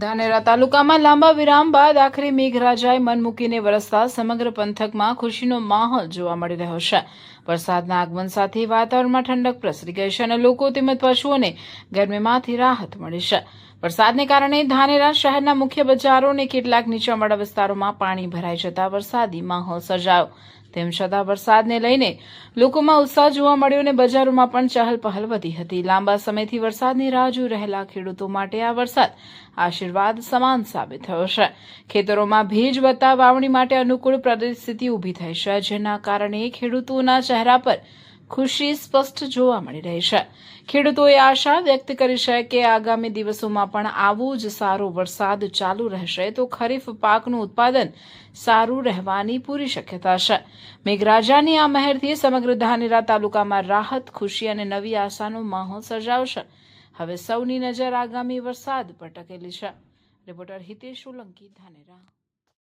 ધાનેરા તાલુકામાં લાંબા વિરામ બાદ આખરે મેઘરાજાએ મન મૂકીને વરસતા સમગ્ર પંથકમાં ખુશીનો માહોલ જોવા મળી રહ્યો છે. વરસાદના આગમન સાથે વાતાવરણમાં ઠંડક પ્રસરી ગઈ છે અને લોકો તેમજ પશુઓને ગરમીમાંથી રાહત મળી છે. વરસાદને કારણે ધાનેરા શહેરના મુખ્ય બજારો અને કેટલાક નીચાણવાળા વિસ્તારોમાં પાણી ભરાઈ જતા વરસાદી માહોલ સર્જાયો. તેમ છતાં વરસાદને લઈને લોકોમાં ઉત્સાહ જોવા મળ્યો અને બજારોમાં પણ ચહલપહલ વધી હતી. લાંબા સમયથી વરસાદની રાહ જોઈ રહેલા ખેડૂતો માટે આ વરસાદ આશીર્વાદ સમાન સાબિત થયો છે. ખેતરોમાં ભેજ વધતા વાવણી માટે અનુકૂળ પરિસ્થિતિ ઊભી થઈ છે, જેના કારણે ખેડૂતોના ચહેરા પર ખુશી સ્પષ્ટ જોવા મળી રહી છે. ખેડૂતોએ આશા વ્યક્ત કરી છે કે આગામી દિવસોમાં પણ આવો જ સારો વરસાદ ચાલુ રહેશે તો ખરીફ પાકનું ઉત્પાદન સારું રહેવાની પૂરી શક્યતા છે. મેઘરાજાની આ મહેરથી સમગ્ર ધાનેરા તાલુકામાં રાહત, ખુશી અને નવી આશાનો માહોલ સર્જાયો છે. હવે સૌની નજર આગામી વરસાદ પર ટકેલી છે. રિપોર્ટર હિતેશ સોલંકી, ધાનેરા.